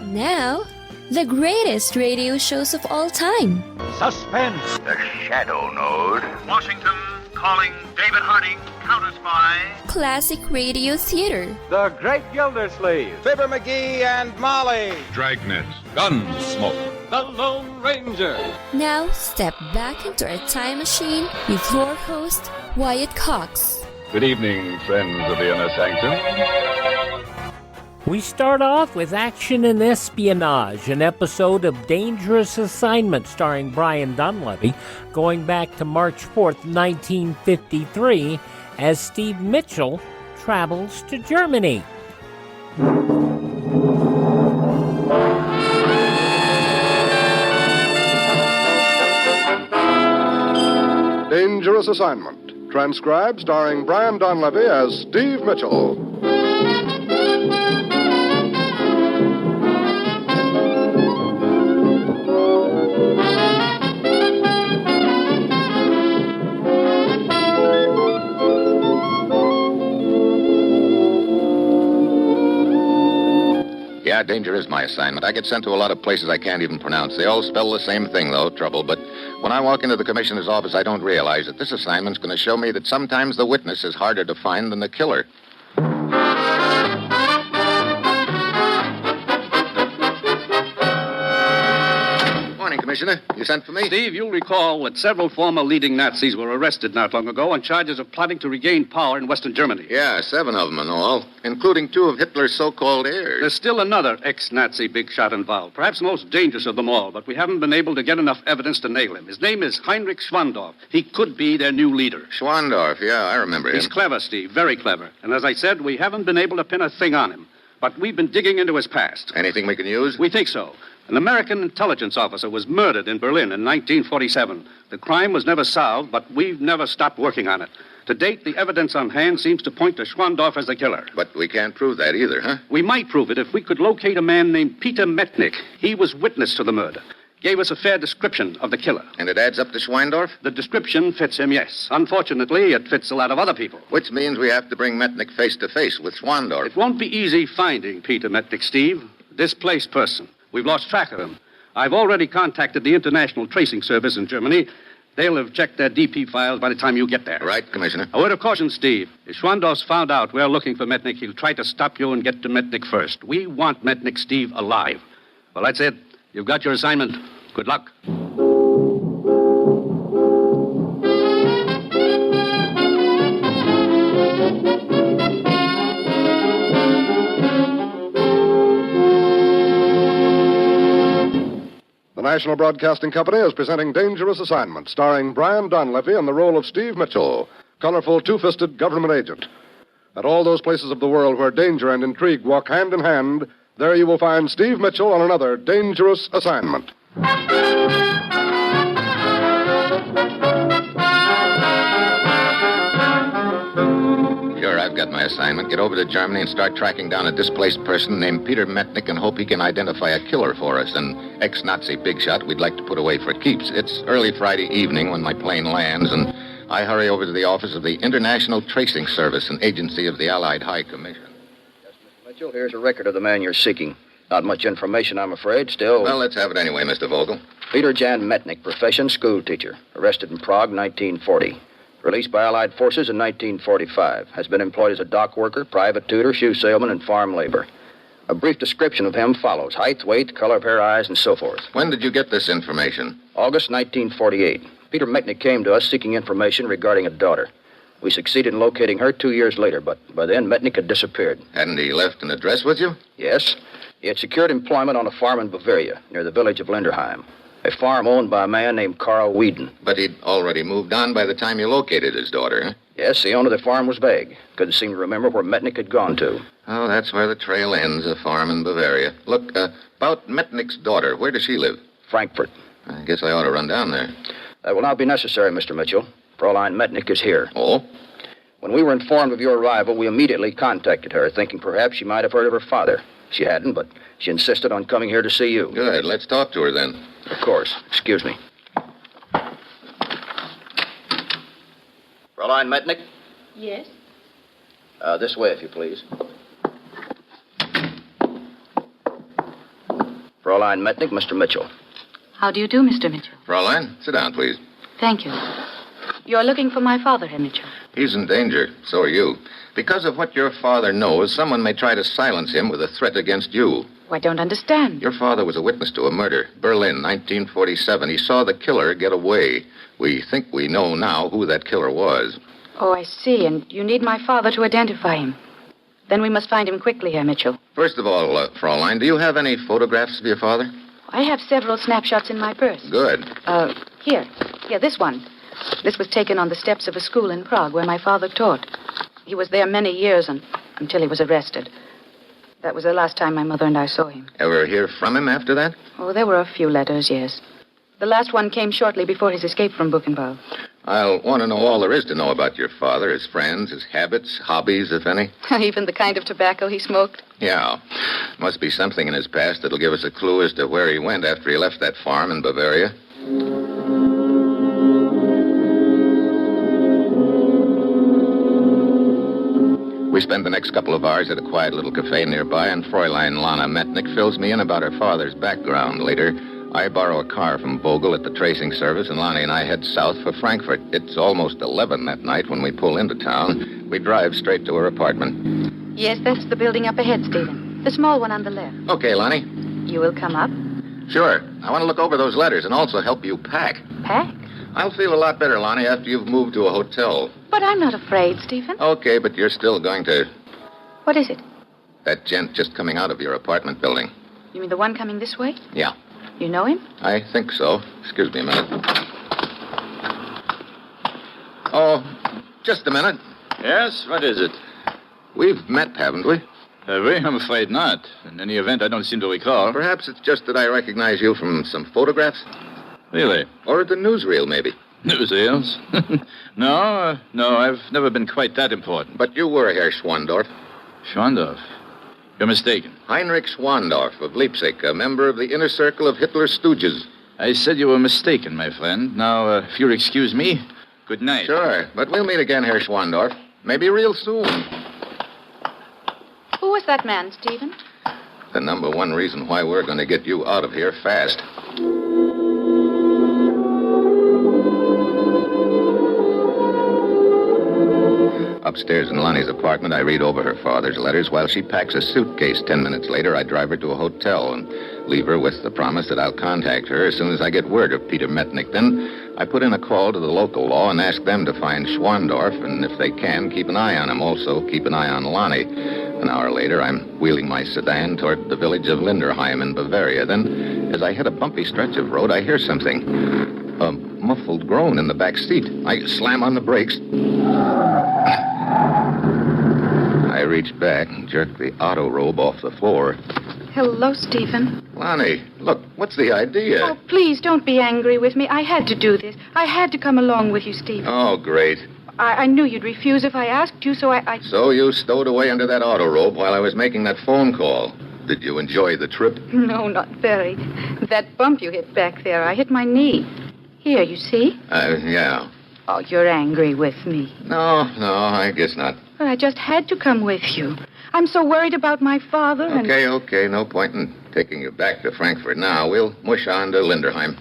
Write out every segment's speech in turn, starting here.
Now, the greatest radio shows of all time. Suspense. The Shadow Node. Washington calling David Harding, counter-spy. Classic radio theater. The Great Gildersleeve. Fibber McGee and Molly. Dragnet. Gunsmoke. The Lone Ranger. Now, step back into a time machine with your host, Wyatt Cox. Good evening, friends of the Inner Sanctum. We start off with Action and Espionage, an episode of Dangerous Assignment starring Brian Donlevy, going back to March 4th, 1953, as Steve Mitchell travels to Germany. Dangerous Assignment, transcribed starring Brian Donlevy as Steve Mitchell. Yeah, danger is my assignment. I get sent to a lot of places I can't even pronounce. They all spell the same thing, though, trouble. But when I walk into the commissioner's office, I don't realize that this assignment's going to show me that sometimes the witness is harder to find than the killer. Morning, Commissioner. You sent for me? Steve, you'll recall that several former leading Nazis were arrested not long ago on charges of plotting to regain power in Western Germany. Yeah, 7 of them in all, including 2 of Hitler's so-called heirs. There's still another ex-Nazi big shot involved, perhaps the most dangerous of them all, but we haven't been able to get enough evidence to nail him. His name is Heinrich Schwandorf. He could be their new leader. Schwandorf, yeah, I remember him. He's clever, Steve, very clever. And as I said, we haven't been able to pin a thing on him. But we've been digging into his past. Anything we can use? We think so. An American intelligence officer was murdered in Berlin in 1947. The crime was never solved, but we've never stopped working on it. To date, the evidence on hand seems to point to Schwandorf as the killer. But we can't prove that either, huh? We might prove it if we could locate a man named Peter Metnick. He was witness to the murder. Gave us a fair description of the killer. And it adds up to Schwandorf? The description fits him, yes. Unfortunately, it fits a lot of other people. Which means we have to bring Metnick face to face with Schwandorf. It won't be easy finding Peter Metnick, Steve. Displaced person. We've lost track of him. I've already contacted the International Tracing Service in Germany. They'll have checked their DP files by the time you get there. Right, Commissioner. A word of caution, Steve. If Schwandorf's found out we're looking for Metnick, he'll try to stop you and get to Metnick first. We want Metnick, Steve, alive. Well, that's it. You've got your assignment. Good luck. The National Broadcasting Company is presenting Dangerous Assignment, starring Brian Donlevy in the role of Steve Mitchell, colorful, two-fisted government agent. At all those places of the world where danger and intrigue walk hand in hand, there you will find Steve Mitchell on another Dangerous Assignment. Sure, I've got my assignment. Get over to Germany and start tracking down a displaced person named Peter Metnick and hope he can identify a killer for us, an ex-Nazi big shot we'd like to put away for keeps. It's early Friday evening when my plane lands, and I hurry over to the office of the International Tracing Service, an agency of the Allied High Commission. Yes, Mr. Mitchell, here's a record of the man you're seeking. Not much information, I'm afraid. Still... Well, let's have it anyway, Mr. Vogel. Peter Jan Metnick, profession, school teacher. Arrested in Prague, 1940. Released by Allied forces in 1945. Has been employed as a dock worker, private tutor, shoe salesman, and farm labor. A brief description of him follows. Height, weight, color of hair, eyes, and so forth. When did you get this information? August 1948. Peter Metnick came to us seeking information regarding a daughter. We succeeded in locating her 2 years later, but by then Metnick had disappeared. Hadn't he left an address with you? Yes. He had secured employment on a farm in Bavaria, near the village of Linderheim. A farm owned by a man named Carl Whedon. But he'd already moved on by the time you located his daughter, huh? Yes, the owner of the farm was vague. Couldn't seem to remember where Metnick had gone to. Oh, that's where the trail ends, a farm in Bavaria. Look, about Metnick's daughter, where does she live? Frankfurt. I guess I ought to run down there. That will not be necessary, Mr. Mitchell. Fraulein Metnick is here. Oh? When we were informed of your arrival, we immediately contacted her, thinking perhaps she might have heard of her father. She hadn't, but she insisted on coming here to see you. Good. Let's talk to her then. Of course. Excuse me. Fraulein Metnick? Yes? This way, if you please. Fraulein Metnick, Mr. Mitchell. How do you do, Mr. Mitchell? Fraulein, sit down, please. Thank you. You're looking for my father, Herr Mitchell. He's in danger. So are you. Because of what your father knows, someone may try to silence him with a threat against you. Oh, I don't understand. Your father was a witness to a murder. Berlin, 1947. He saw the killer get away. We think we know now who that killer was. Oh, I see. And you need my father to identify him. Then we must find him quickly, Herr Mitchell. First of all, Fraulein, do you have any photographs of your father? I have several snapshots in my purse. Good. Here, this one. This was taken on the steps of a school in Prague where my father taught. He was there many years until he was arrested. That was the last time my mother and I saw him. Ever hear from him after that? Oh, there were a few letters, yes. The last one came shortly before his escape from Buchenwald. I'll want to know all there is to know about your father, his friends, his habits, hobbies, if any. Even the kind of tobacco he smoked. Yeah. Must be something in his past that'll give us a clue as to where he went after he left that farm in Bavaria. We spend the next couple of hours at a quiet little cafe nearby, and Fräulein Lana Metnick fills me in about her father's background. Later, I borrow a car from Vogel at the tracing service, and Lonnie and I head south for Frankfurt. It's almost 11 that night when we pull into town. We drive straight to her apartment. Yes, that's the building up ahead, Stephen. The small one on the left. Okay, Lonnie. You will come up? Sure. I want to look over those letters and also help you pack. Pack? I'll feel a lot better, Lonnie, after you've moved to a hotel. But I'm not afraid, Stephen. Okay, but you're still going to... What is it? That gent just coming out of your apartment building. You mean the one coming this way? Yeah. You know him? I think so. Excuse me a minute. Oh, just a minute. Yes, what is it? We've met, haven't we? Have we? I'm afraid not. In any event, I don't seem to recall. Perhaps it's just that I recognize you from some photographs. Really? Or at the newsreel, maybe. Newsreels? No, I've never been quite that important. But you were Herr Schwandorf. Schwandorf? You're mistaken. Heinrich Schwandorf of Leipzig, a member of the inner circle of Hitler's stooges. I said you were mistaken, my friend. Now, if you'll excuse me, good night. Sure, but we'll meet again, Herr Schwandorf. Maybe real soon. Who was that man, Stephen? The number one reason why we're going to get you out of here fast. Upstairs in Lonnie's apartment, I read over her father's letters while she packs a suitcase. 10 minutes later, I drive her to a hotel and leave her with the promise that I'll contact her as soon as I get word of Peter Metnick. Then I put in a call to the local law and ask them to find Schwandorf, and if they can, keep an eye on him. Also, keep an eye on Lonnie. An hour later, I'm wheeling my sedan toward the village of Linderheim in Bavaria. Then, as I hit a bumpy stretch of road, I hear something. A muffled groan in the back seat. I slam on the brakes. I reach back and jerk the auto robe off the floor. Hello, Stephen. Lonnie, look, what's the idea? Oh, please, don't be angry with me. I had to do this. I had to come along with you, Stephen. Oh, great. I knew you'd refuse if I asked you, so I... So you stowed away under that auto robe while I was making that phone call. Did you enjoy the trip? No, not very. That bump you hit back there, I hit my knee. Here, you see? Yeah. Oh, you're angry with me. No, I guess not. Well, I just had to come with you. I'm so worried about my father and... Okay. No point in taking you back to Frankfurt now. We'll mush on to Linderheim.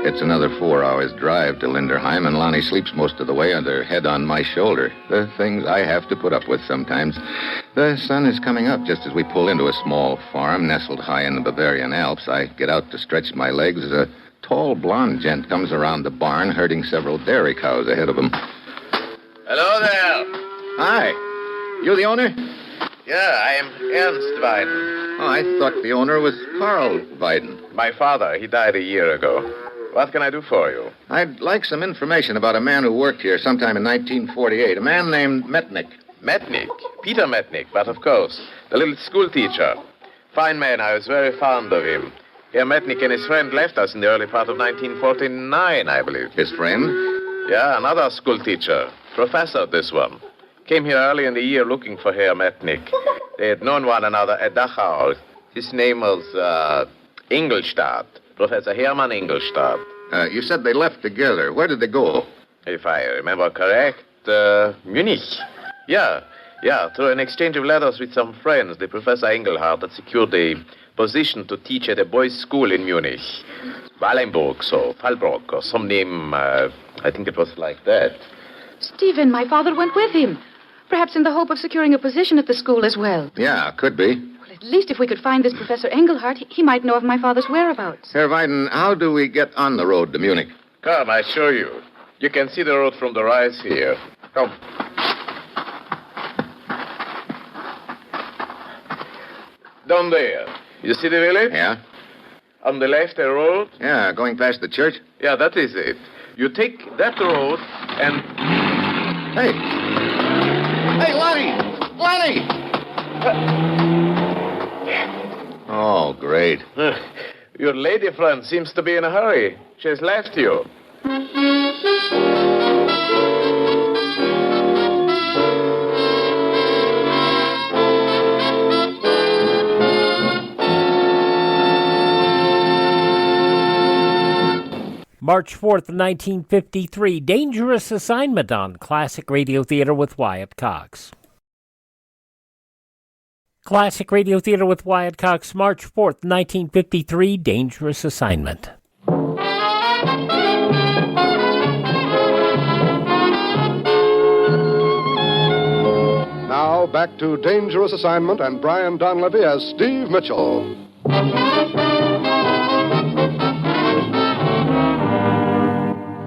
It's another 4 hours drive to Linderheim, and Lonnie sleeps most of the way with her head on my shoulder. The things I have to put up with sometimes. The sun is coming up just as we pull into a small farm nestled high in the Bavarian Alps. I get out to stretch my legs as a tall blonde gent comes around the barn herding several dairy cows ahead of him. Hello there. Hi. You the owner? Yeah, I am Ernst Weiden. Oh, I thought the owner was Karl Weiden. My father, he died a year ago. What can I do for you? I'd like some information about a man who worked here sometime in 1948. A man named Metnick. Metnick? Peter Metnick, but of course. The little school teacher. Fine man, I was very fond of him. Herr Metnick and his friend left us in the early part of 1949, I believe. His friend? Yeah, another school teacher. Professor, this one. Came here early in the year looking for Herr Metnick. They had known one another at Dachau. His name was, Ingolstadt. Professor Hermann Ingolstadt. You said they left together. Where did they go? If I remember correct, Munich. Yeah, through an exchange of letters with some friends, the Professor Engelhardt had secured a position to teach at a boys' school in Munich. Wallenburg, or Fallbrook, or some name, I think it was like that. Stephen, my father went with him. Perhaps in the hope of securing a position at the school as well. Yeah, could be. Well, at least if we could find this Professor Engelhardt, he might know of my father's whereabouts. Herr Weiden, how do we get on the road to Munich? Come, I show you. You can see the road from the rise here. Come. Down there. You see the village? Yeah. On the left, a road. Yeah, going past the church? Yeah, that is it. You take that road and... Hey! Hey, Lonnie! Lonnie! Oh, great. Your lady friend seems to be in a hurry. She's left you. March 4th, 1953, Dangerous Assignment on Classic Radio Theater with Wyatt Cox. Classic Radio Theater with Wyatt Cox, March 4th, 1953, Dangerous Assignment. Now, back to Dangerous Assignment and Brian Donlevy as Steve Mitchell.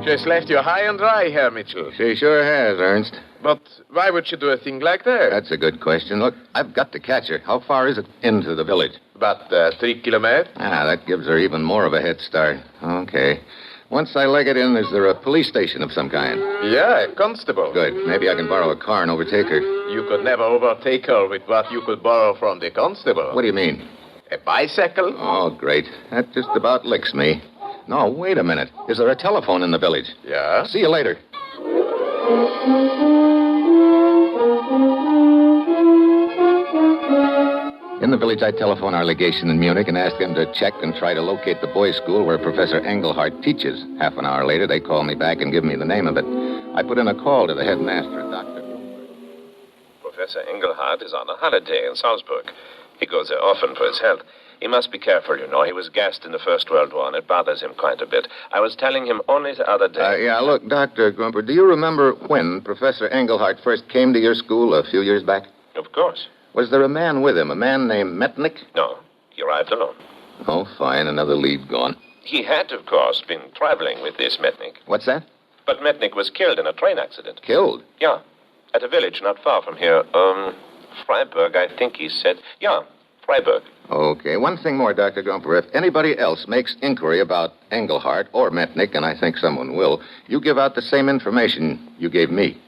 She's left you high and dry, Herr Mitchell. She sure has, Ernst. But why would she do a thing like that? That's a good question. Look, I've got to catch her. How far is it into the village? About 3 kilometers. That gives her even more of a head start. Okay. Once I leg it in, is there a police station of some kind? Yeah, a constable. Good. Maybe I can borrow a car and overtake her. You could never overtake her with what you could borrow from the constable. What do you mean? A bicycle? Oh, great. That just about licks me. No, wait a minute. Is there a telephone in the village? Yeah. See you later. In the village, I telephone our legation in Munich and ask them to check and try to locate the boys' school where Professor Engelhardt teaches. Half an hour later, they call me back and give me the name of it. I put in a call to the headmaster, Dr. Professor Engelhardt is on a holiday in Salzburg. He goes there often for his health. He must be careful, you know. He was gassed in the First World War, and it bothers him quite a bit. I was telling him only the other day... Look, Dr. Grumper, do you remember when Professor Engelhardt first came to your school a few years back? Of course. Was there a man with him, a man named Metnich? No, he arrived alone. Oh, fine, another lead gone. He had, of course, been traveling with this Metnich. What's that? But Metnich was killed in a train accident. Killed? Yeah, at a village not far from here. Freiburg, I think he said. Yeah, Freiburg. Okay, one thing more, Dr. Grumper. If anybody else makes inquiry about Engelhardt or Metnich, and I think someone will, you give out the same information you gave me.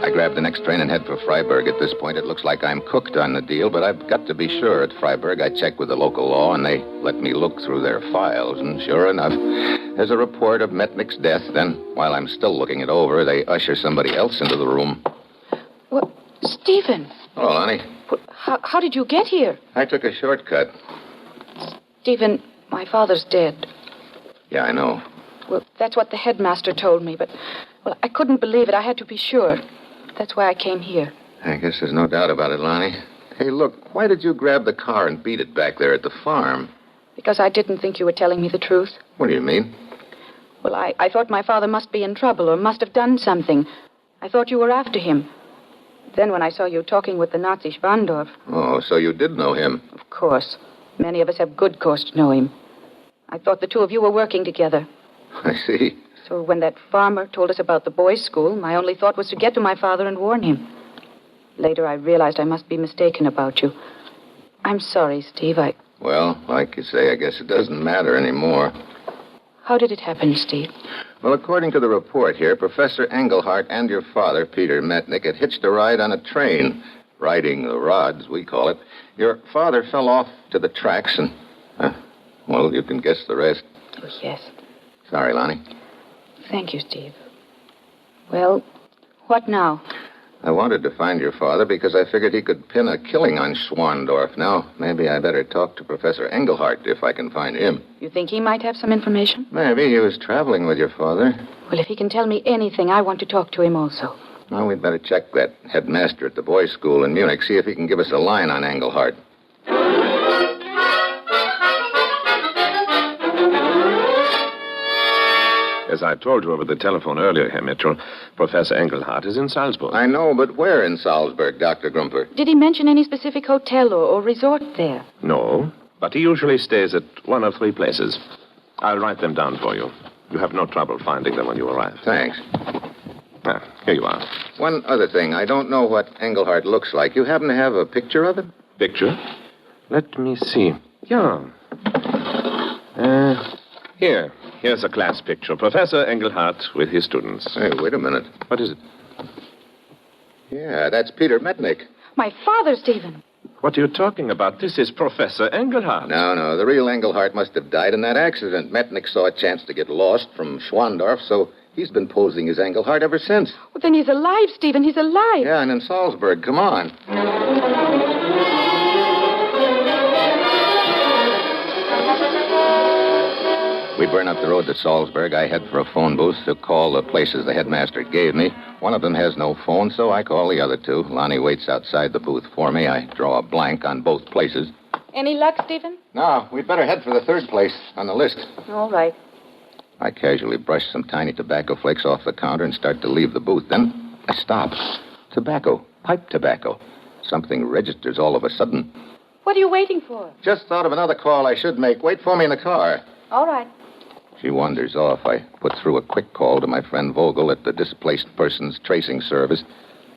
I grab the next train and head for Freiburg. At this point, it looks like I'm cooked on the deal, but I've got to be sure. At Freiburg, I check with the local law, and they let me look through their files. And sure enough, there's a report of Metnich's death. Then, while I'm still looking it over, they usher somebody else into the room. Well, Stephen. Hello, honey. How did you get here? I took a shortcut. Stephen, my father's dead. Yeah, I know. Well, that's what the headmaster told me, but, well, I couldn't believe it. I had to be sure. That's why I came here. I guess there's no doubt about it, Lonnie. Hey, look, why did you grab the car and beat it back there at the farm? Because I didn't think you were telling me the truth. What do you mean? Well, I thought my father must be in trouble or must have done something. I thought you were after him. Then when I saw you talking with the Nazi Spandorf... Oh, so you did know him? Of course. Many of us have good cause to know him. I thought the two of you were working together. I see. So when that farmer told us about the boys' school, my only thought was to get to my father and warn him. Later, I realized I must be mistaken about you. I'm sorry, Steve. Well, like you say, I guess it doesn't matter anymore. How did it happen, Steve? Well, according to the report here, Professor Engelhardt and your father, Peter Metnick, had hitched a ride on a train. Riding the rods, we call it. Your father fell off to the tracks and... well, you can guess the rest. Oh, yes. Sorry, Lonnie. Thank you, Steve. Well, what now? I wanted to find your father because I figured he could pin a killing on Schwandorf. Now, maybe I better talk to Professor Engelhardt if I can find him. You think he might have some information? Maybe he was traveling with your father. Well, if he can tell me anything, I want to talk to him also. Well, we'd better check that headmaster at the boys' school in Munich, see if he can give us a line on Engelhardt. As I told you over the telephone earlier, Herr Mitchell, Professor Engelhardt is in Salzburg. I know, but where in Salzburg, Dr. Grumper? Did he mention any specific hotel or resort there? No, but he usually stays at one of 3 places. I'll write them down for you. You have no trouble finding them when you arrive. Thanks. Here you are. One other thing. I don't know what Engelhardt looks like. You happen to have a picture of him? Picture? Let me see. Yeah. Here's a class picture. Professor Engelhardt with his students. Hey, wait a minute. What is it? Yeah, that's Peter Metnick. My father, Stephen. What are you talking about? This is Professor Engelhardt. No. The real Engelhardt must have died in that accident. Metnick saw a chance to get lost from Schwandorf, so he's been posing as Engelhardt ever since. Well, then he's alive, Stephen. He's alive. Yeah, and in Salzburg. Come on. We burn up the road to Salzburg. I head for a phone booth to call the places the headmaster gave me. One of them has no phone, so I call the other 2. Lonnie waits outside the booth for me. I draw a blank on both places. Any luck, Stephen? No, we'd better head for the 3rd place on the list. All right. I casually brush some tiny tobacco flakes off the counter and start to leave the booth. Then I stop. Tobacco. Pipe tobacco. Something registers all of a sudden. What are you waiting for? Just thought of another call I should make. Wait for me in the car. All right. She wanders off. I put through a quick call to my friend Vogel at the Displaced Persons Tracing Service.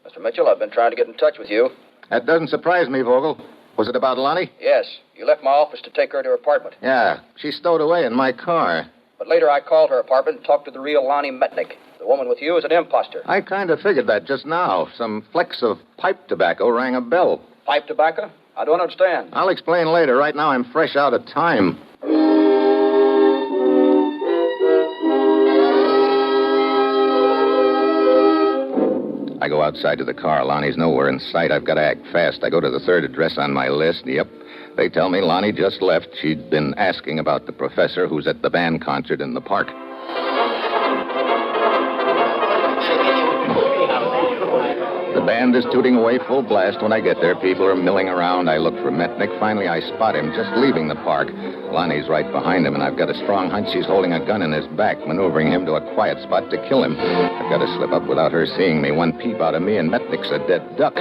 Mr. Mitchell, I've been trying to get in touch with you. That doesn't surprise me, Vogel. Was it about Lonnie? Yes. You left my office to take her to her apartment. Yeah. She's stowed away in my car. But later I called her apartment and talked to the real Lonnie Metnick. The woman with you is an imposter. I kind of figured that just now. Some flecks of pipe tobacco rang a bell. Pipe tobacco? I don't understand. I'll explain later. Right now I'm fresh out of time. I go outside to the car. Lonnie's nowhere in sight. I've got to act fast. I go to the 3rd address on my list. Yep. They tell me Lonnie just left. She'd been asking about the professor who's at the band concert in the park. The band is tooting away full blast. When I get there, people are milling around. I look for Metnick. Finally, I spot him just leaving the park. Lonnie's right behind him, and I've got a strong hunch she's holding a gun in his back, maneuvering him to a quiet spot to kill him. I've got to slip up without her seeing me. One peep out of me, and Metnick's a dead duck.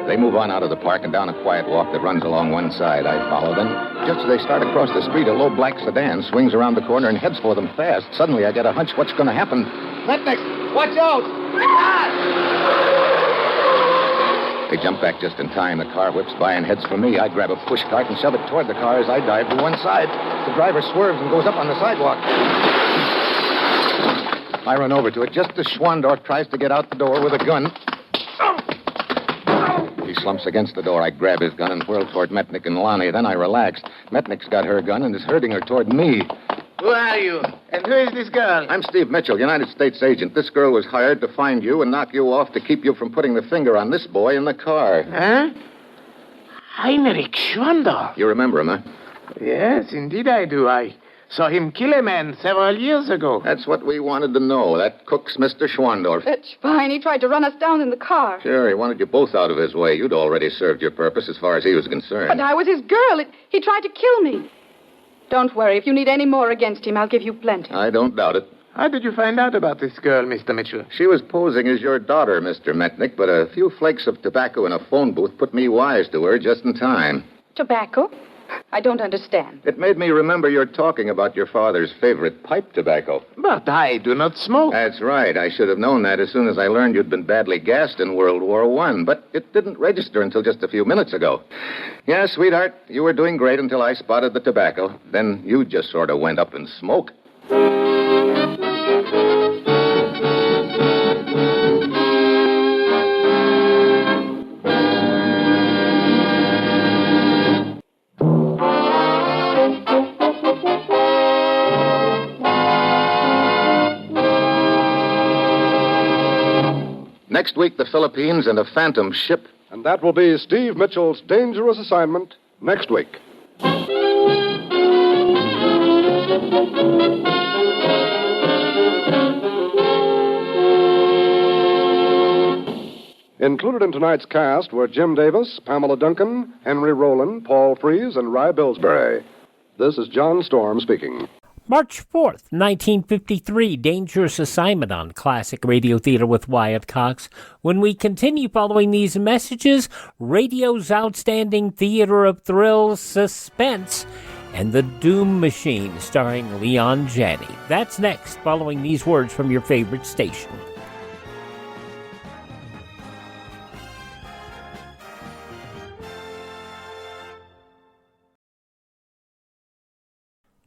They move on out of the park and down a quiet walk that runs along one side. I follow them. Just as they start across the street, a low black sedan swings around the corner and heads for them fast. Suddenly, I get a hunch what's going to happen. Metnick, watch out! They jump back just in time. The car whips by and heads for me. I grab a push cart and shove it toward the car as I dive to one side. The driver swerves and goes up on the sidewalk. I run over to it just as Schwandorf tries to get out the door with a gun. He slumps against the door. I grab his gun and whirl toward Metnick and Lonnie. Then I relax. Metnick's got her gun and is herding her toward me. Who are you? And who is this girl? I'm Steve Mitchell, United States agent. This girl was hired to find you and knock you off to keep you from putting the finger on this boy in the car. Huh? Heinrich Schwandorf. You remember him, huh? Yes, indeed I do. I saw him kill a man several years ago. That's what we wanted to know. That cook's Mr. Schwandorf. That's fine. He tried to run us down in the car. Sure, he wanted you both out of his way. You'd already served your purpose as far as he was concerned. But I was his girl. He tried to kill me. Don't worry. If you need any more against him, I'll give you plenty. I don't doubt it. How did you find out about this girl, Mr. Mitchell? She was posing as your daughter, Mr. Metnick, but a few flakes of tobacco in a phone booth put me wise to her just in time. Tobacco? I don't understand. It made me remember your talking about your father's favorite pipe tobacco. But I do not smoke. That's right. I should have known that as soon as I learned you'd been badly gassed in World War I. But it didn't register until just a few minutes ago. Yeah, sweetheart, you were doing great until I spotted the tobacco. Then you just sort of went up in smoke. Next week, the Philippines and a phantom ship. And that will be Steve Mitchell's dangerous assignment next week. Included in tonight's cast were Jim Davis, Pamela Duncan, Henry Rowland, Paul Frees, and Rye Billsbury. This is John Storm speaking. March 4th, 1953, Dangerous Assignment on Classic Radio Theater with Wyatt Cox. When we continue following these messages, radio's outstanding theater of thrills, Suspense, and The Doom Machine, starring Leon Janney. That's next, following these words from your favorite station.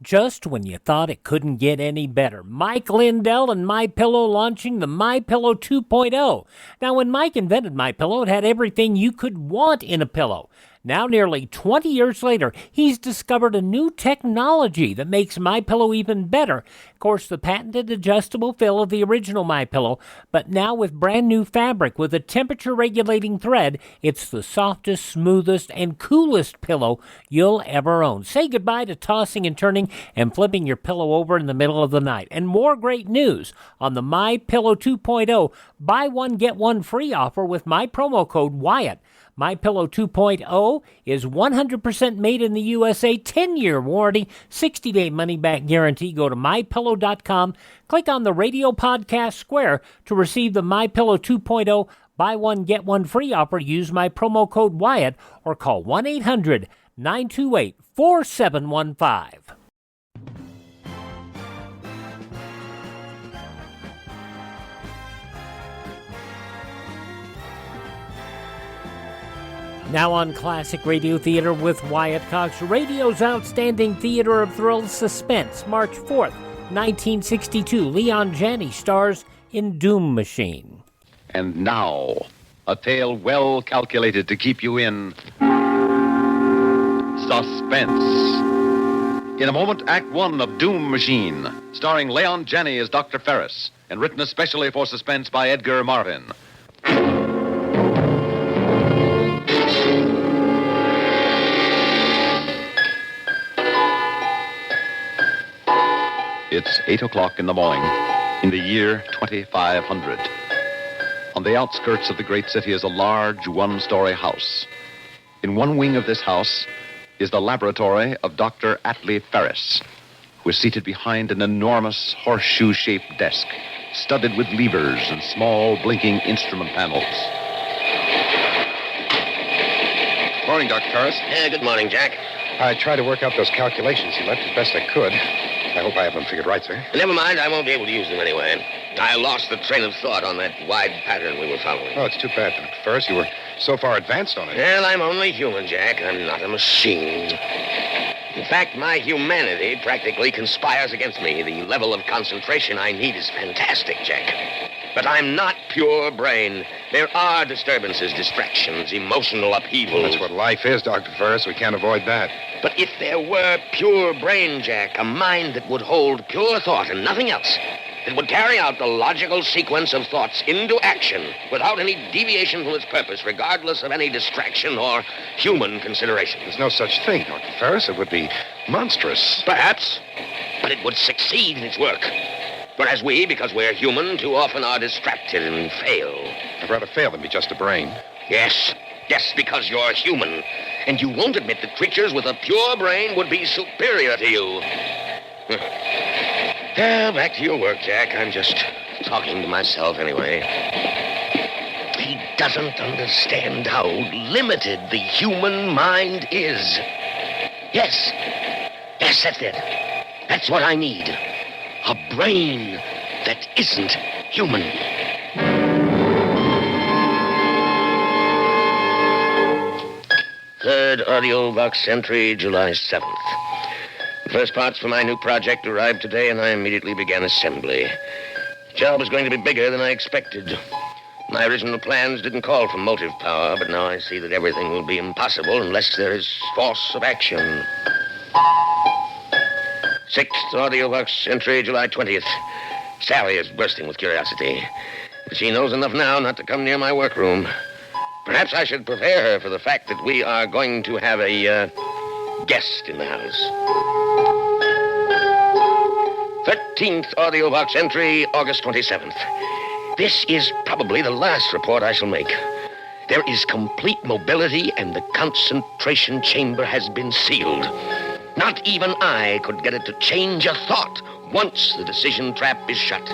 Just when you thought it couldn't get any better, Mike Lindell and MyPillow launching the MyPillow 2.0. Now, when Mike invented MyPillow, it had everything you could want in a pillow. Now, nearly 20 years later, he's discovered a new technology that makes MyPillow even better. Of course, the patented adjustable fill of the original MyPillow, but now with brand new fabric with a temperature-regulating thread, it's the softest, smoothest, and coolest pillow you'll ever own. Say goodbye to tossing and turning and flipping your pillow over in the middle of the night. And more great news on the MyPillow 2.0 buy one, get one free offer with my promo code Wyatt. MyPillow 2.0 is 100% made in the USA, 10-year warranty, 60-day money-back guarantee. Go to MyPillow.com, click on the radio podcast square to receive the MyPillow 2.0 buy one, get one free offer. Use my promo code Wyatt or call 1-800-928-4715. Now on Classic Radio Theater with Wyatt Cox, radio's outstanding theater of thrills, Suspense, March 4th, 1962. Leon Janney stars in Doom Machine. And now, a tale well calculated to keep you in suspense. In a moment, Act One of Doom Machine, starring Leon Janney as Dr. Ferris, and written especially for Suspense by Edgar Martin. It's 8 o'clock in the morning, in the year 2500. On the outskirts of the great city is a large one-story house. In one wing of this house is the laboratory of Dr. Atlee Ferris, who is seated behind an enormous horseshoe-shaped desk, studded with levers and small blinking instrument panels. Morning, Dr. Ferris. Good morning, Jack. I tried to work out those calculations you left as best I could. I hope I have them figured right, sir. Never mind, I won't be able to use them anyway. I lost the train of thought on that wide pattern we were following. Oh, it's too bad, Dr. Ferris. You were so far advanced on it. Well, I'm only human, Jack. I'm not a machine. In fact, my humanity practically conspires against me. The level of concentration I need is fantastic, Jack. But I'm not pure brain. There are disturbances, distractions, emotional upheavals. That's what life is, Dr. Ferris. We can't avoid that. But if there were pure brain, Jack, a mind that would hold pure thought and nothing else, that would carry out the logical sequence of thoughts into action without any deviation from its purpose, regardless of any distraction or human consideration. There's no such thing, Dr. Ferris. It would be monstrous. Perhaps, but it would succeed in its work. Whereas we, because we're human, too often are distracted and fail. I'd rather fail than be just a brain. Yes, because you're human. And you won't admit that creatures with a pure brain would be superior to you. Well, back to your work, Jack. I'm just talking to myself anyway. He doesn't understand how limited the human mind is. Yes, that's it. That's what I need. A brain that isn't human. Third audio box entry, July 7th. The first parts for my new project arrived today, and I immediately began assembly. The job was going to be bigger than I expected. My original plans didn't call for motive power, but now I see that everything will be impossible unless there is force of action. Sixth audio box entry, July 20th. Sally is bursting with curiosity. But she knows enough now not to come near my workroom. Perhaps I should prepare her for the fact that we are going to have a guest in the house. 13th audio box entry, August 27th. This is probably the last report I shall make. There is complete mobility, and the concentration chamber has been sealed. Not even I could get it to change a thought once the decision trap is shut.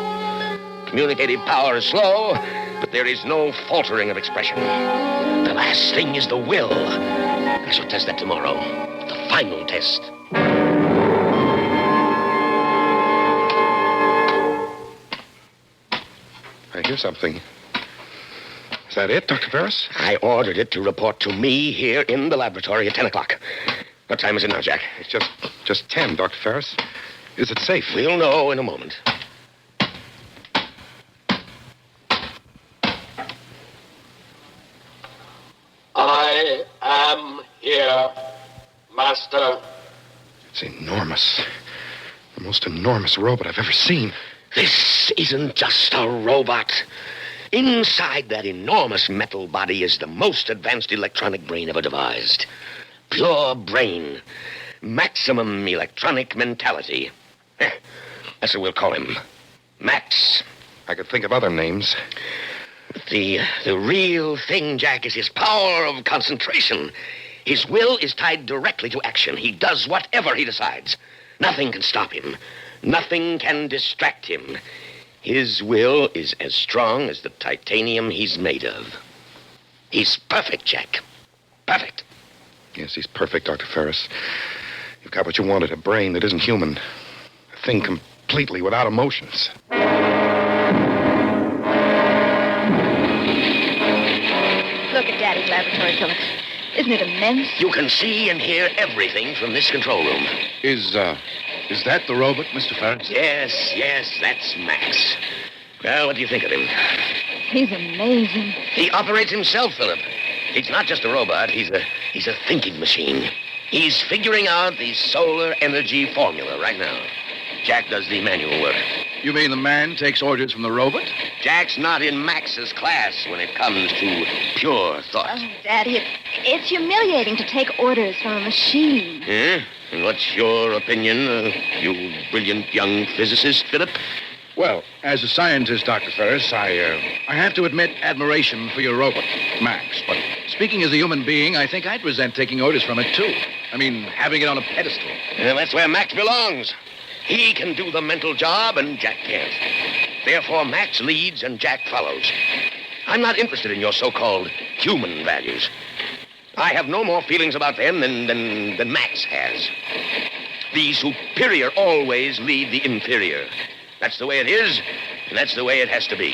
Communicative power is slow, but there is no faltering of expression. The last thing is the will. I shall test that tomorrow. The final test. I hear something. Is that it, Dr. Ferris? I ordered it to report to me here in the laboratory at 10 o'clock. What time is it now, Jack? It's just 10, Dr. Ferris. Is it safe? We'll know in a moment. I am here, Master. It's enormous. The most enormous robot I've ever seen. This isn't just a robot. Inside that enormous metal body is the most advanced electronic brain ever devised. Pure brain. Maximum electronic mentality. That's what we'll call him. Max. I could think of other names. The real thing, Jack, is his power of concentration. His will is tied directly to action. He does whatever he decides. Nothing can stop him. Nothing can distract him. His will is as strong as the titanium he's made of. He's perfect, Jack. Perfect. Yes, he's perfect, Dr. Ferris. You've got what you wanted, a brain that isn't human. A thing completely without emotions. Look at Daddy's laboratory, Philip. Isn't it immense? You can see and hear everything from this control room. Is that the robot, Mr. Ferris? Yes, that's Max. Well, what do you think of him? He's amazing. He operates himself, Philip. He's not just a robot. He's a thinking machine. He's figuring out the solar energy formula right now. Jack does the manual work. You mean the man takes orders from the robot? Jack's not in Max's class when it comes to pure thought. Oh, Daddy, it's humiliating to take orders from a machine. Yeah? And what's your opinion, you brilliant young physicist, Philip? Well, as a scientist, Dr. Ferris, I have to admit admiration for your robot, Max. But speaking as a human being, I think I'd resent taking orders from it, too. I mean, having it on a pedestal. Well, that's where Max belongs. He can do the mental job, and Jack can't. Therefore, Max leads and Jack follows. I'm not interested in your so-called human values. I have no more feelings about them than Max has. The superior always lead the inferior. That's the way it is, and that's the way it has to be.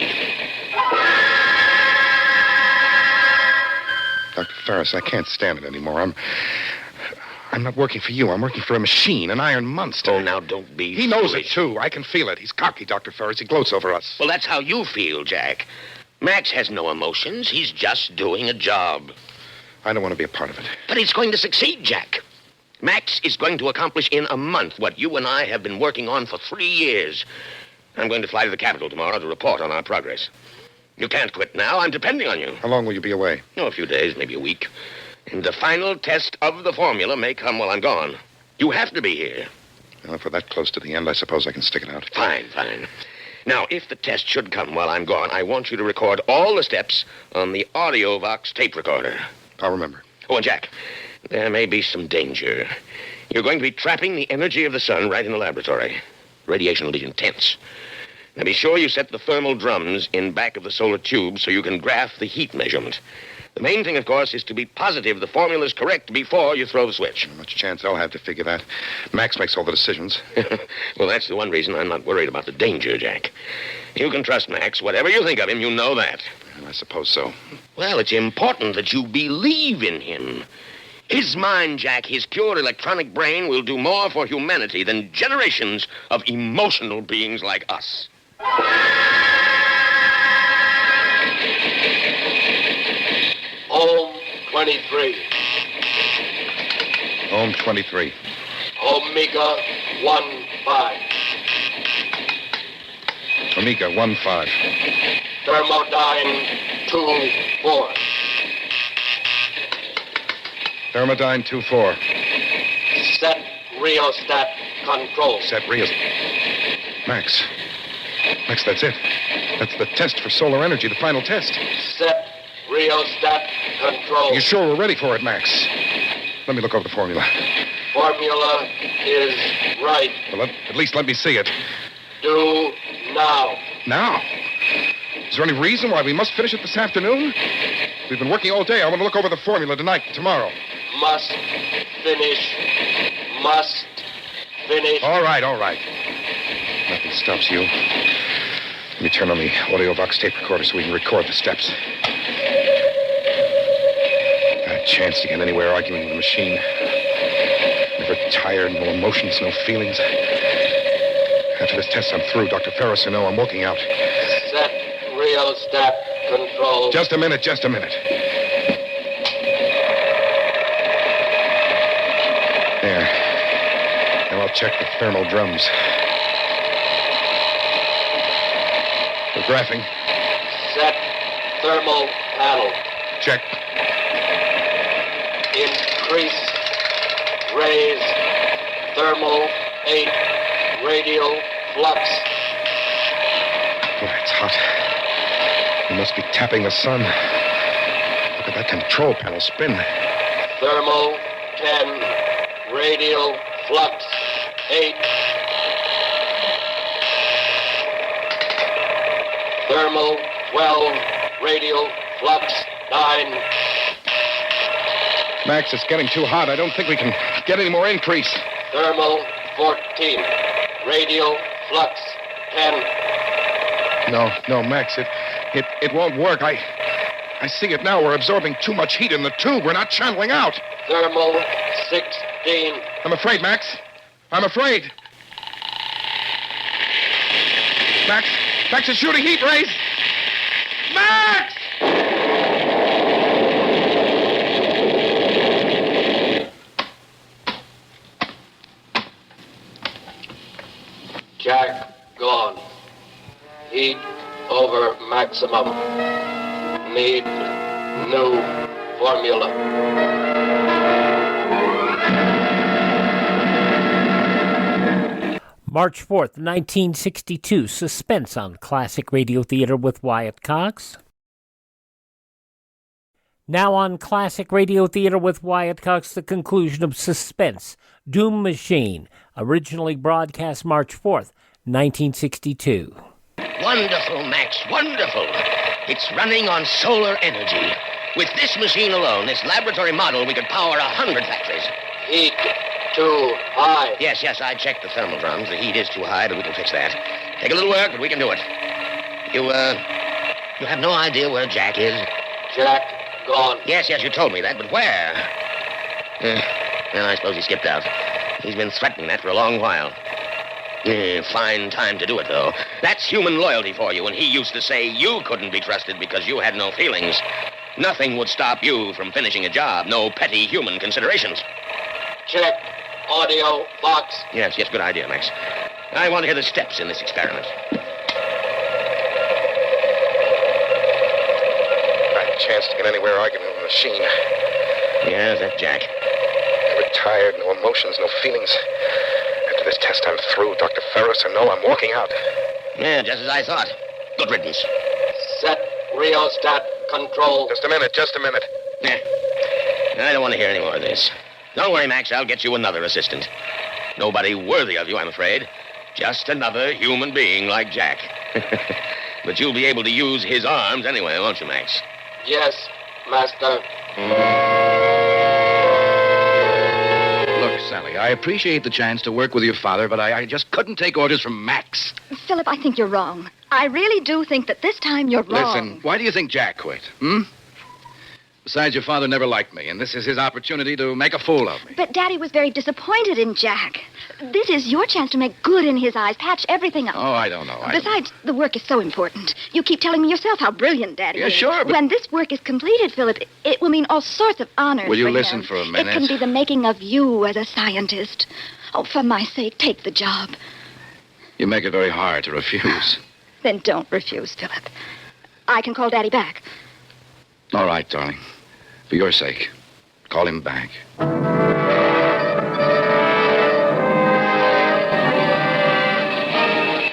Dr. Ferris, I can't stand it anymore. I'm not working for you. I'm working for a machine, an iron monster. Oh, now don't be He knows foolish. it, too. I can feel it. He's cocky, Dr. Ferris. He gloats over us. Well, that's how you feel, Jack. Max has no emotions. He's just doing a job. I don't want to be a part of it. But he's going to succeed, Jack. Max is going to accomplish in a month what you and I have been working on for 3 years. I'm going to fly to the Capitol tomorrow to report on our progress. You can't quit now. I'm depending on you. How long will you be away? Oh, a few days, maybe a week. And the final test of the formula may come while I'm gone. You have to be here. Well, if we're that close to the end, I suppose I can stick it out. Fine. Now, if the test should come while I'm gone, I want you to record all the steps on the audio vox tape recorder. I'll remember. Oh, and Jack, there may be some danger. You're going to be trapping the energy of the sun right in the laboratory. Radiation will be intense. Now, be sure you set the thermal drums in back of the solar tube so you can graph the heat measurement. The main thing, of course, is to be positive the formula's correct before you throw the switch. How much chance I'll have to figure that? Max makes all the decisions. Well, that's the one reason I'm not worried about the danger, Jack. You can trust Max. Whatever you think of him, you know that. I suppose so. Well, it's important that you believe in him. His mind, Jack, his pure electronic brain will do more for humanity than generations of emotional beings like us. Home 23. Home 23. Omega 15. Omega 15. Thermodyne 2-4. Thermodyne 2-4. Set rheostat control. Set rheostat. Max, that's it. That's the test for solar energy, the final test. Set rheostat control. You sure we're ready for it, Max? Let me look over the formula. Formula is right. Well, at least let me see it. Do now. Now? Is there any reason why we must finish it this afternoon? We've been working all day. I want to look over the formula tonight, tomorrow. Must finish. Must finish. All right. Nothing stops you. Let me turn on the audio box tape recorder so we can record the steps. Not a chance to get anywhere arguing with a machine. Never tired, no emotions, no feelings. After this test, I'm through. Dr. Ferris, I'm walking out. Set rheostat control. Just a minute. There. Now I'll check the thermal drums. We're graphing. Set thermal panel. Check. Increase. Raise. Thermal 8. Radial flux. Boy, it's hot. We must be tapping the sun. Look at that control panel spin. Thermal 10. Radial flux 8. Thermal 12. Radial flux 9. Max, it's getting too hot. I don't think we can get any more increase. Thermal 14. Radial flux 10. No, Max, it won't work. I see it now. We're absorbing too much heat in the tube. We're not channeling out. Thermal 16. I'm afraid, Max. I'm afraid. Max is shooting heat rays. Max! Jack gone. Heat over maximum. Need new formula. March 4th, 1962, Suspense on Classic Radio Theater with Wyatt Cox. Now on Classic Radio Theater with Wyatt Cox, the conclusion of Suspense, Doom Machine, originally broadcast March 4th, 1962. Wonderful, Max, wonderful. It's running on solar energy. With this machine alone, this laboratory model, we could power 100 factories. Heat too high. Yes, I checked the thermal drums. The heat is too high, but we can fix that. Take a little work, but we can do it. You have no idea where Jack is? Jack gone. Yes, you told me that, but where? Well, I suppose he skipped out. He's been threatening that for a long while. Fine time to do it, though. That's human loyalty for you, and he used to say you couldn't be trusted because you had no feelings. Nothing would stop you from finishing a job. No petty human considerations. Check audio box. Yes, good idea, Max. I want to hear the steps in this experiment. Not a chance to get anywhere arguing with a machine. Yes, that's Jack. Never tired, no emotions, no feelings. After this test, I'm through. Dr. Ferris, I'm walking out. Yeah, just as I thought. Good riddance. Set rheostat control. Just a minute. Yeah. I don't want to hear any more of this. Don't worry, Max. I'll get you another assistant. Nobody worthy of you, I'm afraid. Just another human being like Jack. But you'll be able to use his arms anyway, won't you, Max? Yes, Master. Look, Sally, I appreciate the chance to work with your father, but I just couldn't take orders from Max. Philip, I think you're wrong. I really do think that this time you're wrong. Listen, why do you think Jack quit? Besides, your father never liked me, and this is his opportunity to make a fool of me. But Daddy was very disappointed in Jack. This is your chance to make good in his eyes, patch everything up. Oh, I don't know. Besides, the work is so important. You keep telling me yourself how brilliant Daddy is. Yeah, sure, but... When this work is completed, Philip, it will mean all sorts of honors Will you for listen him. for a minute? It can be the making of you as a scientist. Oh, for my sake, take the job. You make it very hard to refuse. Then don't refuse, Philip. I can call Daddy back. All right, darling. For your sake, call him back.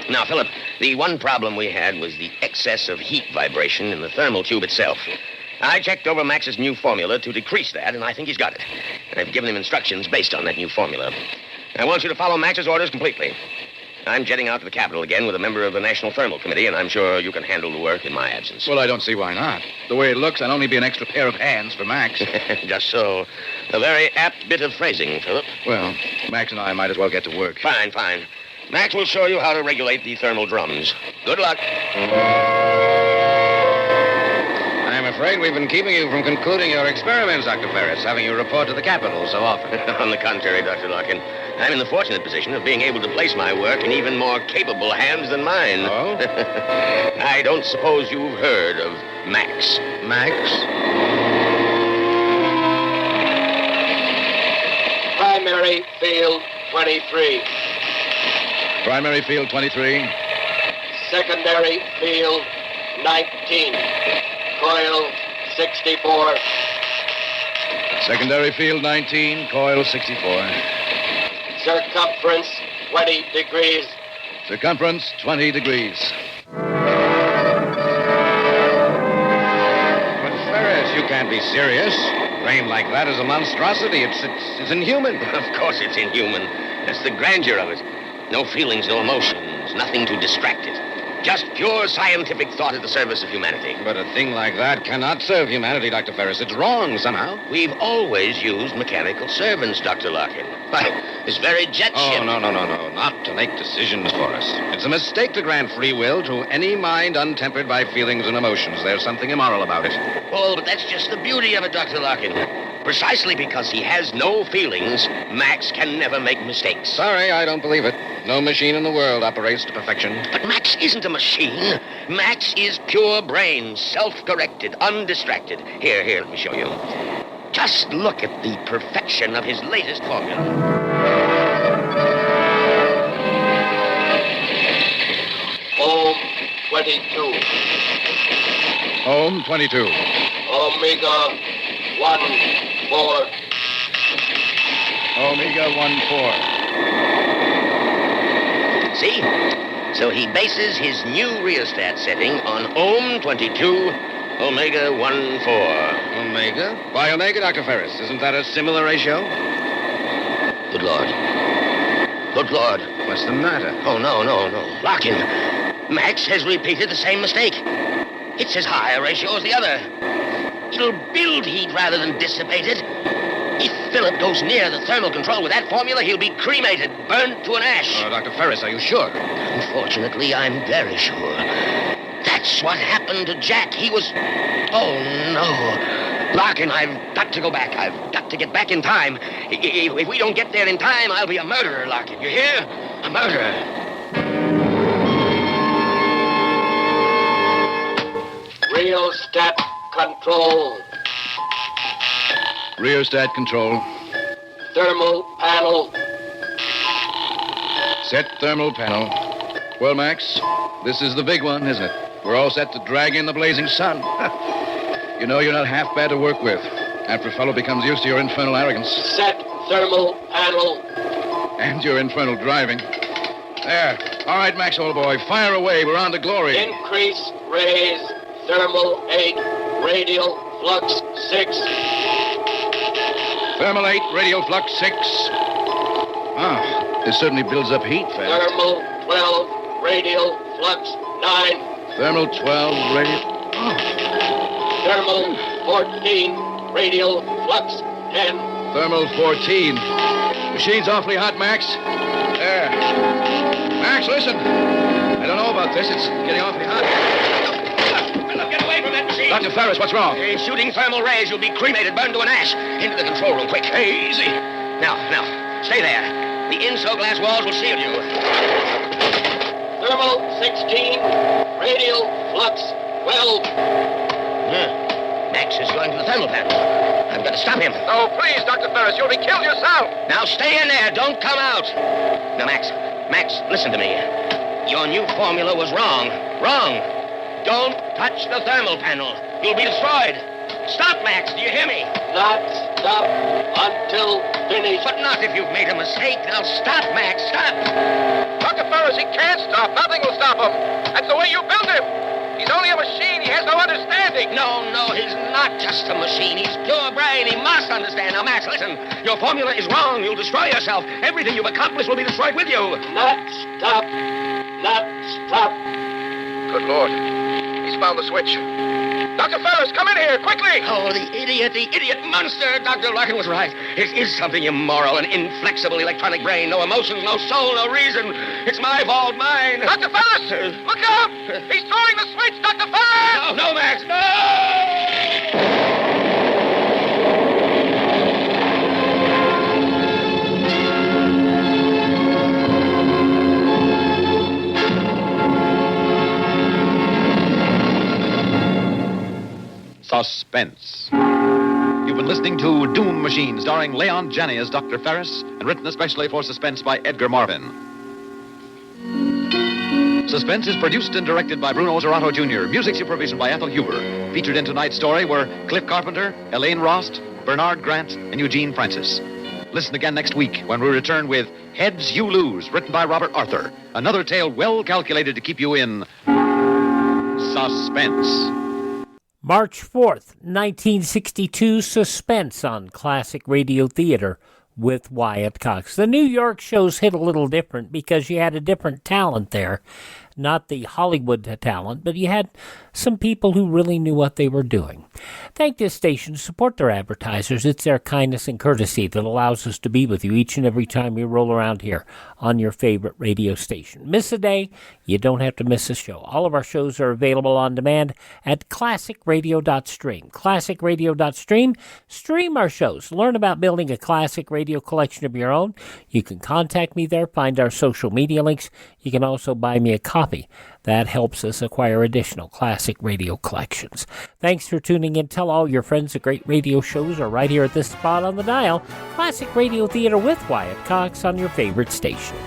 Now, Philip, the one problem we had was the excess of heat vibration in the thermal tube itself. I checked over Max's new formula to decrease that, and I think he's got it. I've given him instructions based on that new formula. I want you to follow Max's orders completely. I'm jetting out to the Capitol again with a member of the National Thermal Committee, and I'm sure you can handle the work in my absence. Well, I don't see why not. The way it looks, I'll only be an extra pair of hands for Max. Just so. A very apt bit of phrasing, Philip. Well, Max and I might as well get to work. Fine, fine. Max will show you how to regulate the thermal drums. Good luck. I'm afraid we've been keeping you from concluding your experiments, Dr. Ferris, having you report to the Capitol so often. On the contrary, Dr. Larkin, I'm in the fortunate position of being able to place my work in even more capable hands than mine. Oh? I don't suppose you've heard of Max. Max? Primary field 23. Primary field 23. Secondary field 19. Coil 64. Secondary field 19, coil 64. Circumference 20 degrees. Circumference 20 degrees. But Ferris, you can't be serious. Rain like that is a monstrosity. It's inhuman. Of course it's inhuman. That's the grandeur of it. No feelings, no emotions, nothing to distract it. Just pure scientific thought at the service of humanity. But a thing like that cannot serve humanity, Dr. Ferris. It's wrong somehow. We've always used mechanical servants, Dr. Larkin. Why, this very jet ship... Oh, no. Not to make decisions for us. It's a mistake to grant free will to any mind untempered by feelings and emotions. There's something immoral about it. Oh, but that's just the beauty of it, Dr. Larkin. Precisely because he has no feelings, Max can never make mistakes. Sorry, I don't believe it. No machine in the world operates to perfection. But Max isn't a machine. Max is pure brain, self-corrected, undistracted. Here, let me show you. Just look at the perfection of his latest formula. Ohm 22. Ohm 22. Omega 1-4. Omega 1-4. See? So he bases his new rheostat setting on Ohm 22, Omega 1-4. Omega? Why Omega, Dr. Ferris? Isn't that a similar ratio? Good Lord. Good Lord. What's the matter? Oh, no. Larkin, Max has repeated the same mistake. It's as high a ratio as the other. It'll build heat rather than dissipate it. If Philip goes near the thermal control with that formula, he'll be cremated, burnt to an ash. Oh, Dr. Ferris, are you sure? Unfortunately, I'm very sure. That's what happened to Jack. He was... Oh, no. Larkin, I've got to go back. I've got to get back in time. If we don't get there in time, I'll be a murderer, Larkin. You hear? A murderer. Rheostat control. Rheostat control. Thermal panel. Set thermal panel. Well, Max, this is the big one, isn't it? We're all set to drag in the blazing sun. You know you're not half bad to work with after a fellow becomes used to your infernal arrogance. Set thermal panel. And your infernal driving. There. All right, Max, old boy, fire away. We're on to glory. Increase raise. Thermal 8. Radial flux 6. Thermal 8, radial flux 6. Ah, this certainly builds up heat fast. Thermal 12. Radial flux 9. Thermal 12, radial... Oh. Thermal 14. Radial flux 10. Thermal 14. Machine's awfully hot, Max. There. Max, listen. I don't know about this. It's getting awfully hot. Get away from that machine. Dr. Ferris, what's wrong? Shooting thermal rays. You'll be cremated, burned to an ash. Into the control room, quick. Hey, easy. Now, stay there. The inso-glass walls will shield you. Thermal 16. Radial flux 12. Max is going to the thermal panel. I've got to stop him. Oh, please, Dr. Ferris, you'll be killed yourself. Now stay in there. Don't come out. Now, Max, listen to me. Your new formula was wrong. Wrong. Don't touch the thermal panel. You'll be destroyed. Stop, Max. Do you hear me? Not stop until finished. But not if you've made a mistake. Now stop, Max. Stop. Dr. Ferris, he can't stop. Nothing will stop him. That's the way you built him. He's only a machine. He has no understanding. No, he's not just a machine. He's pure brain. He must understand. Now, Max, listen. Your formula is wrong. You'll destroy yourself. Everything you've accomplished will be destroyed with you. Not stop. Not stop. Good Lord. He's found the switch. Dr. Ferris, come in here, quickly! Oh, the idiot monster! Dr. Larkin was right. It is something immoral, an inflexible electronic brain. No emotions, no soul, no reason. It's my fault, mine. Dr. Ferris! Look out! He's throwing the switch, Dr. Ferris! No, Max, no! Suspense. You've been listening to Doom Machine, starring Leon Janney as Dr. Ferris, and written especially for Suspense by Edgar Marvin. Suspense is produced and directed by Bruno Zerato Jr., music supervision by Ethel Huber. Featured in tonight's story were Cliff Carpenter, Elaine Rost, Bernard Grant, and Eugene Francis. Listen again next week when we return with Heads You Lose, written by Robert Arthur. Another tale well calculated to keep you in suspense. March 4th, 1962, Suspense on Classic Radio Theater with Wyatt Cox. The New York shows hit a little different because you had a different talent there. Not the Hollywood talent, but you had some people who really knew what they were doing. Thank this station, support their advertisers. It's their kindness and courtesy that allows us to be with you each and every time we roll around here on your favorite radio station. Miss a day, you don't have to miss a show. All of our shows are available on demand at classicradio.stream. Classicradio.stream. Stream our shows. Learn about building a classic radio collection of your own. You can contact me there, find our social media links. You can also buy me a copy. That helps us acquire additional classic radio collections. Thanks for tuning in. Tell all your friends the great radio shows are right here at this spot on the dial. Classic Radio Theater with Wyatt Cox on your favorite station.